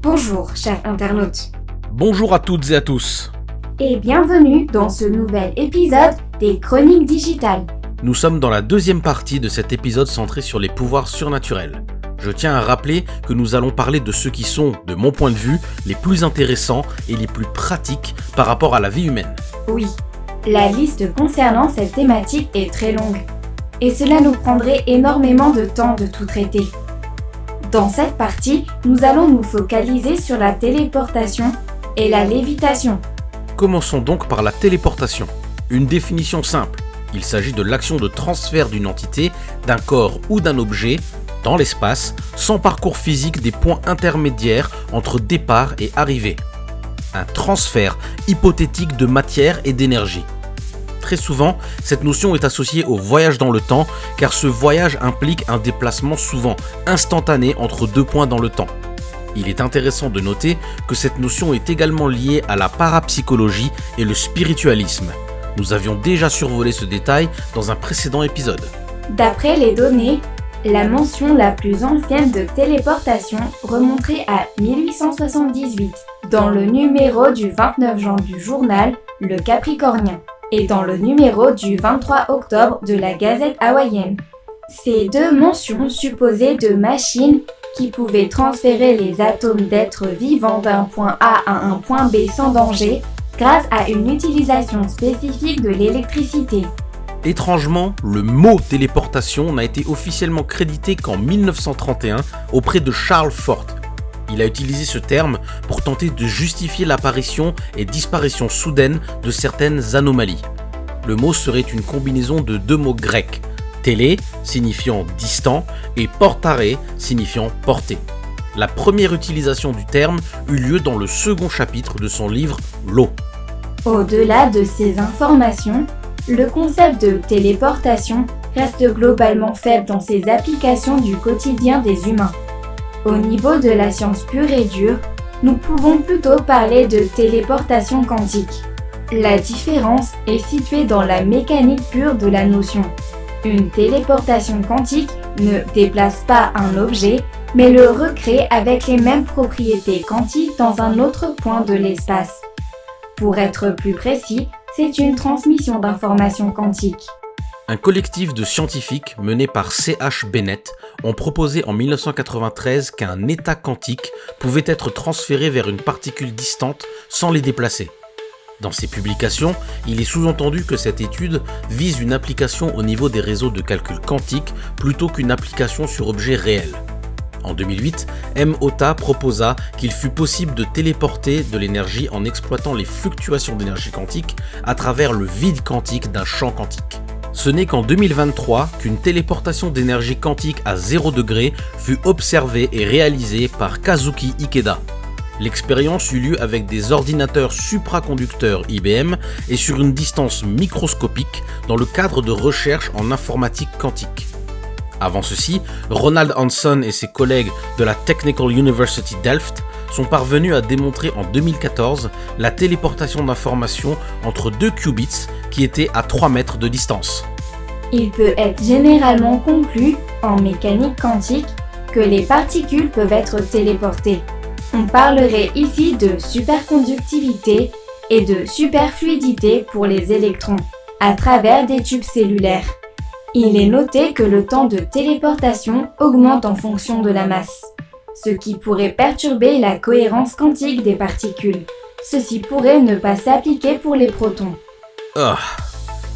Bonjour, chers internautes. Bonjour à toutes et à tous. Et bienvenue dans ce nouvel épisode des Chroniques Digitales. Nous sommes dans la deuxième partie de cet épisode centré sur les pouvoirs surnaturels. Je tiens à rappeler que nous allons parler de ceux qui sont, de mon point de vue, les plus intéressants et les plus pratiques par rapport à la vie humaine. Oui, la liste concernant cette thématique est très longue. Et cela nous prendrait énormément de temps de tout traiter. Dans cette partie, nous allons nous focaliser sur la téléportation et la lévitation. Commençons donc par la téléportation. Une définition simple. Il s'agit de l'action de transfert d'une entité, d'un corps ou d'un objet dans l'espace, sans parcours physique des points intermédiaires entre départ et arrivée. Un transfert hypothétique de matière et d'énergie. Très souvent, cette notion est associée au voyage dans le temps, car ce voyage implique un déplacement souvent instantané entre deux points dans le temps. Il est intéressant de noter que cette notion est également liée à la parapsychologie et le spiritualisme. Nous avions déjà survolé ce détail dans un précédent épisode. D'après les données, la mention la plus ancienne de téléportation remonterait à 1878, dans le numéro du 29 juin du journal Le Capricornien, et dans le numéro du 23 octobre de la Gazette hawaïenne. Ces deux mentions supposaient de machines qui pouvaient transférer les atomes d'êtres vivants d'un point A à un point B sans danger grâce à une utilisation spécifique de l'électricité. Étrangement, le mot téléportation n'a été officiellement crédité qu'en 1931 auprès de Charles Fort. Il a utilisé ce terme pour tenter de justifier l'apparition et disparition soudaine de certaines anomalies. Le mot serait une combinaison de deux mots grecs, télé signifiant distant et portare signifiant porter. La première utilisation du terme eut lieu dans le second chapitre de son livre L'eau. Au-delà de ces informations, le concept de téléportation reste globalement faible dans ses applications du quotidien des humains. Au niveau de la science pure et dure, nous pouvons plutôt parler de téléportation quantique. La différence est située dans la mécanique pure de la notion. Une téléportation quantique ne déplace pas un objet, mais le recrée avec les mêmes propriétés quantiques dans un autre point de l'espace. Pour être plus précis, c'est une transmission d'informations quantiques. Un collectif de scientifiques mené par C.H. Bennett ont proposé en 1993 qu'un état quantique pouvait être transféré vers une particule distante sans les déplacer. Dans ces publications, il est sous-entendu que cette étude vise une application au niveau des réseaux de calcul quantique plutôt qu'une application sur objet réel. En 2008, M. Ota proposa qu'il fût possible de téléporter de l'énergie en exploitant les fluctuations d'énergie quantique à travers le vide quantique d'un champ quantique. Ce n'est qu'en 2023 qu'une téléportation d'énergie quantique à 0 degré fut observée et réalisée par Kazuki Ikeda. L'expérience eut lieu avec des ordinateurs supraconducteurs IBM et sur une distance microscopique dans le cadre de recherche en informatique quantique. Avant ceci, Ronald Hanson et ses collègues de la Technical University Delft sont parvenus à démontrer en 2014 la téléportation d'informations entre deux qubits qui étaient à 3 mètres de distance. Il peut être généralement conclu, en mécanique quantique, que les particules peuvent être téléportées. On parlerait ici de superconductivité et de superfluidité pour les électrons, à travers des tubes cellulaires. Il est noté que le temps de téléportation augmente en fonction de la masse, ce qui pourrait perturber la cohérence quantique des particules. Ceci pourrait ne pas s'appliquer pour les protons.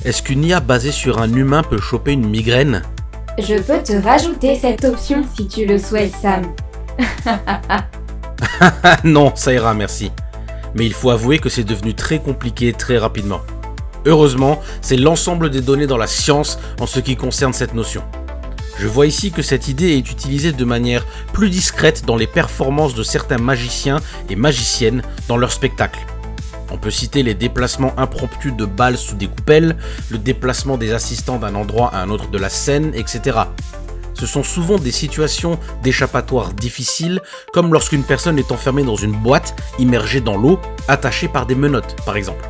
Est-ce qu'une IA basée sur un humain peut choper une migraine ? Je peux te rajouter cette option si tu le souhaites, Sam. Non, ça ira, merci. Mais il faut avouer que c'est devenu très compliqué très rapidement. Heureusement, c'est l'ensemble des données dans la science en ce qui concerne cette notion. Je vois ici que cette idée est utilisée de manière plus discrète dans les performances de certains magiciens et magiciennes dans leurs spectacles. On peut citer les déplacements impromptus de balles sous des coupelles, le déplacement des assistants d'un endroit à un autre de la scène, etc. Ce sont souvent des situations d'échappatoire difficiles, comme lorsqu'une personne est enfermée dans une boîte immergée dans l'eau, attachée par des menottes, par exemple.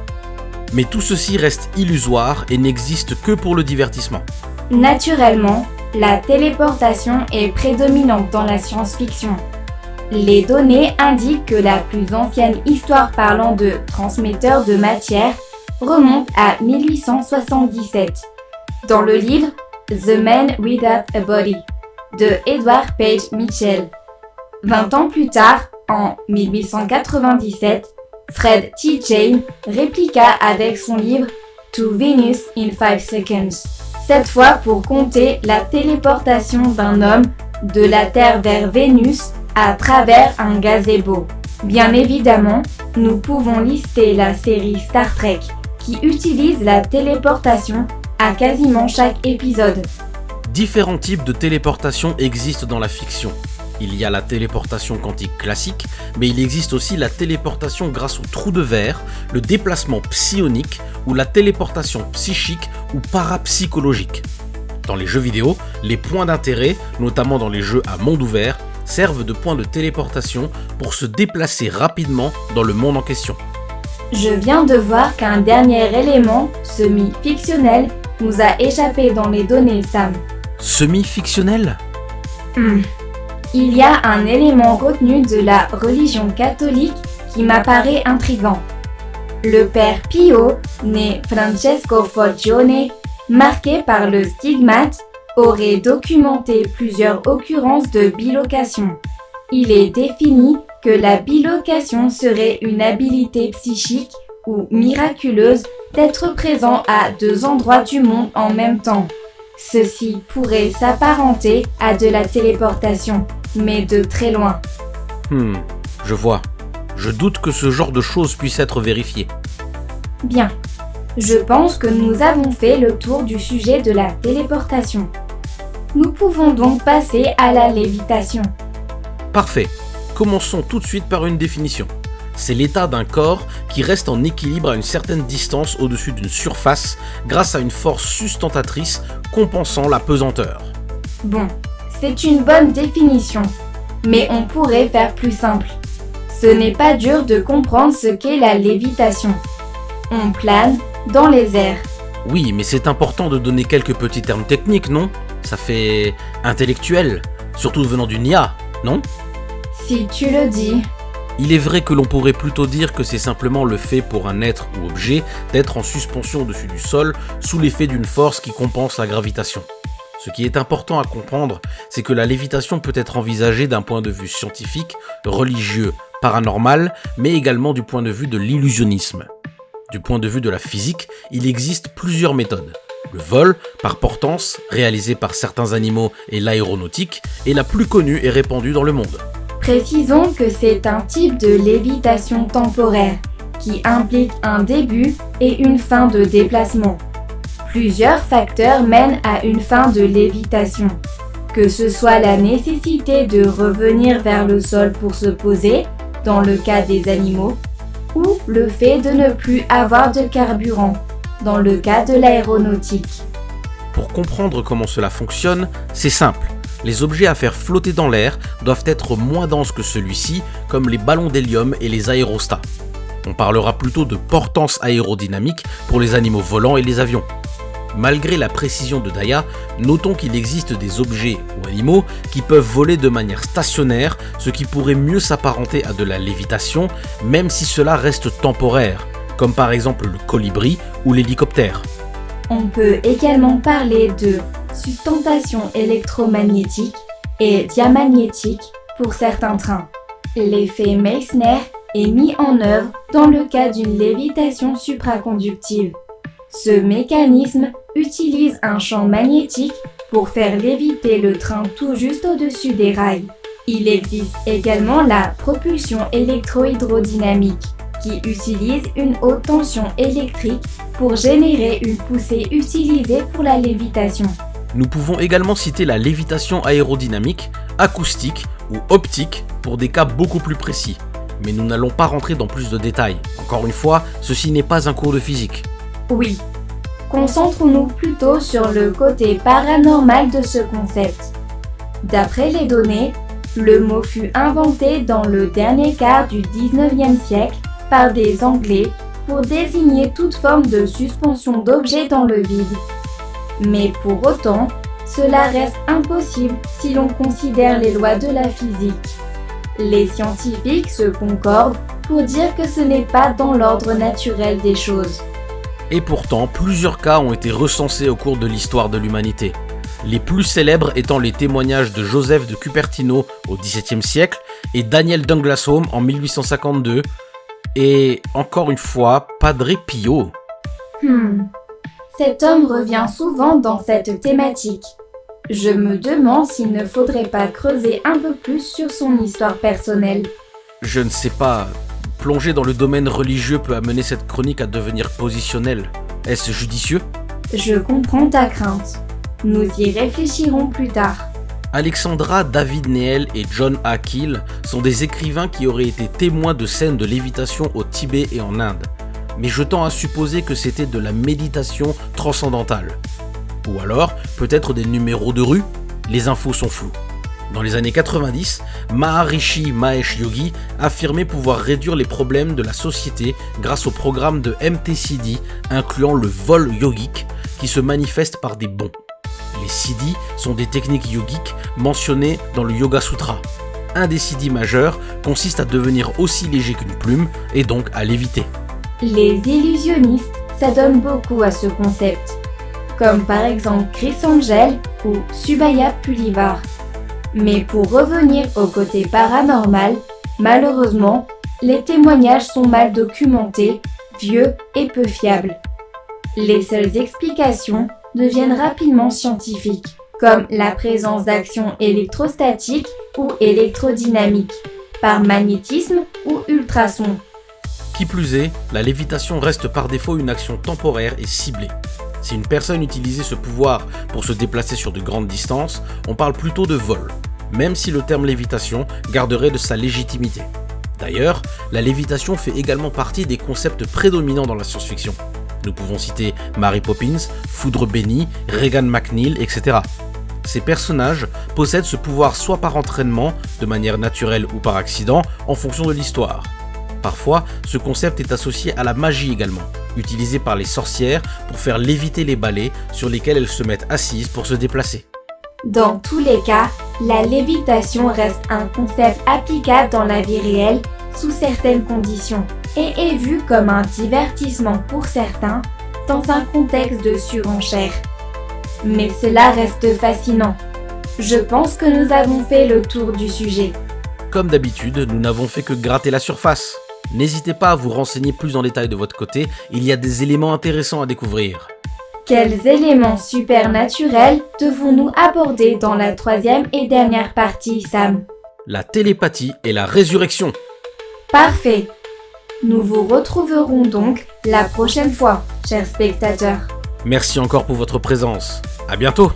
Mais tout ceci reste illusoire et n'existe que pour le divertissement. Naturellement, la téléportation est prédominante dans la science-fiction. Les données indiquent que la plus ancienne histoire parlant de transmetteurs de matière remonte à 1877, dans le livre The Man Without a Body de Edward Page Mitchell. 20 ans plus tard, en 1897, Fred T. Jane répliqua avec son livre To Venus in 5 Seconds, cette fois pour compter la téléportation d'un homme de la Terre vers Vénus à travers un gazebo. Bien évidemment, nous pouvons lister la série Star Trek qui utilise la téléportation à quasiment chaque épisode. Différents types de téléportation existent dans la fiction. Il y a la téléportation quantique classique, mais il existe aussi la téléportation grâce au trou de verre, le déplacement psionique ou la téléportation psychique ou parapsychologique. Dans les jeux vidéo, les points d'intérêt, notamment dans les jeux à monde ouvert, servent de points de téléportation pour se déplacer rapidement dans le monde en question. Je viens de voir qu'un dernier élément semi-fictionnel nous a échappé dans les données, Sam. Semi-fictionnel ? Il y a un élément retenu de la religion catholique qui m'apparaît intriguant. Le père Pio, né Francesco Forgione, marqué par le stigmate, aurait documenté plusieurs occurrences de bilocation. Il est défini que la bilocation serait une habilité psychique ou miraculeuse d'être présent à deux endroits du monde en même temps. Ceci pourrait s'apparenter à de la téléportation, mais de très loin. Je vois. Je doute que ce genre de choses puisse être vérifié. Bien. Je pense que nous avons fait le tour du sujet de la téléportation. Nous pouvons donc passer à la lévitation. Parfait. Commençons tout de suite par une définition. C'est l'état d'un corps qui reste en équilibre à une certaine distance au-dessus d'une surface grâce à une force sustentatrice compensant la pesanteur. Bon, c'est une bonne définition, mais on pourrait faire plus simple. Ce n'est pas dur de comprendre ce qu'est la lévitation. On plane dans les airs. Oui, mais c'est important de donner quelques petits termes techniques, non ? Ça fait intellectuel, surtout venant d'une IA, non ? Si tu le dis. Il est vrai que l'on pourrait plutôt dire que c'est simplement le fait pour un être ou objet d'être en suspension au-dessus du sol sous l'effet d'une force qui compense la gravitation. Ce qui est important à comprendre, c'est que la lévitation peut être envisagée d'un point de vue scientifique, religieux, paranormal, mais également du point de vue de l'illusionnisme. Du point de vue de la physique, il existe plusieurs méthodes. Le vol, par portance, réalisé par certains animaux, et l'aéronautique, est la plus connue et répandue dans le monde. Précisons que c'est un type de lévitation temporaire qui implique un début et une fin de déplacement. Plusieurs facteurs mènent à une fin de lévitation, que ce soit la nécessité de revenir vers le sol pour se poser, dans le cas des animaux, ou le fait de ne plus avoir de carburant, dans le cas de l'aéronautique. Pour comprendre comment cela fonctionne, c'est simple. Les objets à faire flotter dans l'air doivent être moins denses que celui-ci, comme les ballons d'hélium et les aérostats. On parlera plutôt de portance aérodynamique pour les animaux volants et les avions. Malgré la précision de Daya, notons qu'il existe des objets ou animaux qui peuvent voler de manière stationnaire, ce qui pourrait mieux s'apparenter à de la lévitation, même si cela reste temporaire, comme par exemple le colibri ou l'hélicoptère. On peut également parler de sustentation électromagnétique et diamagnétique pour certains trains. L'effet Meissner est mis en œuvre dans le cas d'une lévitation supraconductive. Ce mécanisme utilise un champ magnétique pour faire léviter le train tout juste au-dessus des rails. Il existe également la propulsion électro-hydrodynamique qui utilise une haute tension électrique pour générer une poussée utilisée pour la lévitation. Nous pouvons également citer la lévitation aérodynamique, acoustique ou optique pour des cas beaucoup plus précis. Mais nous n'allons pas rentrer dans plus de détails. Encore une fois, ceci n'est pas un cours de physique. Oui. Concentrons-nous plutôt sur le côté paranormal de ce concept. D'après les données, le mot fut inventé dans le dernier quart du 19e siècle par des Anglais pour désigner toute forme de suspension d'objets dans le vide. Mais pour autant, cela reste impossible si l'on considère les lois de la physique. Les scientifiques se concordent pour dire que ce n'est pas dans l'ordre naturel des choses. Et pourtant, plusieurs cas ont été recensés au cours de l'histoire de l'humanité. Les plus célèbres étant les témoignages de Joseph de Cupertino au XVIIe siècle et Daniel Douglas-Home en 1852, et encore une fois, Padre Pio. Cet homme revient souvent dans cette thématique. Je me demande s'il ne faudrait pas creuser un peu plus sur son histoire personnelle. Je ne sais pas, plonger dans le domaine religieux peut amener cette chronique à devenir positionnelle. Est-ce judicieux ? Je comprends ta crainte. Nous y réfléchirons plus tard. Alexandra David Néel et John A. Keel sont des écrivains qui auraient été témoins de scènes de lévitation au Tibet et en Inde. Mais je tends à supposer que c'était de la méditation transcendantale. Ou alors, peut-être des numéros de rue ? Les infos sont floues. Dans les années 90, Maharishi Mahesh Yogi affirmait pouvoir réduire les problèmes de la société grâce au programme de MT-Siddhi, incluant le vol yogique, qui se manifeste par des bonds. Les siddhis sont des techniques yogiques mentionnées dans le Yoga Sutra. Un des siddhis majeurs consiste à devenir aussi léger qu'une plume et donc à léviter. Les illusionnistes s'adonnent beaucoup à ce concept, comme par exemple Chris Angel ou Subhaya Pulivar. Mais pour revenir au côté paranormal, malheureusement, les témoignages sont mal documentés, vieux et peu fiables. Les seules explications deviennent rapidement scientifiques, comme la présence d'actions électrostatiques ou électrodynamiques, par magnétisme ou ultrasons. Qui plus est, la lévitation reste par défaut une action temporaire et ciblée. Si une personne utilisait ce pouvoir pour se déplacer sur de grandes distances, on parle plutôt de vol, même si le terme lévitation garderait de sa légitimité. D'ailleurs, la lévitation fait également partie des concepts prédominants dans la science-fiction. Nous pouvons citer Mary Poppins, Foudre bénie, Regan McNeil, etc. Ces personnages possèdent ce pouvoir soit par entraînement, de manière naturelle ou par accident, en fonction de l'histoire. Parfois, ce concept est associé à la magie également, utilisée par les sorcières pour faire léviter les balais sur lesquels elles se mettent assises pour se déplacer. Dans tous les cas, la lévitation reste un concept applicable dans la vie réelle sous certaines conditions et est vu comme un divertissement pour certains dans un contexte de surenchère. Mais cela reste fascinant. Je pense que nous avons fait le tour du sujet. Comme d'habitude, nous n'avons fait que gratter la surface. N'hésitez pas à vous renseigner plus en détail de votre côté, il y a des éléments intéressants à découvrir. Quels éléments supernaturels devons-nous aborder dans la troisième et dernière partie, Sam ? La télépathie et la résurrection. Parfait. Nous vous retrouverons donc la prochaine fois, chers spectateurs. Merci encore pour votre présence. À bientôt.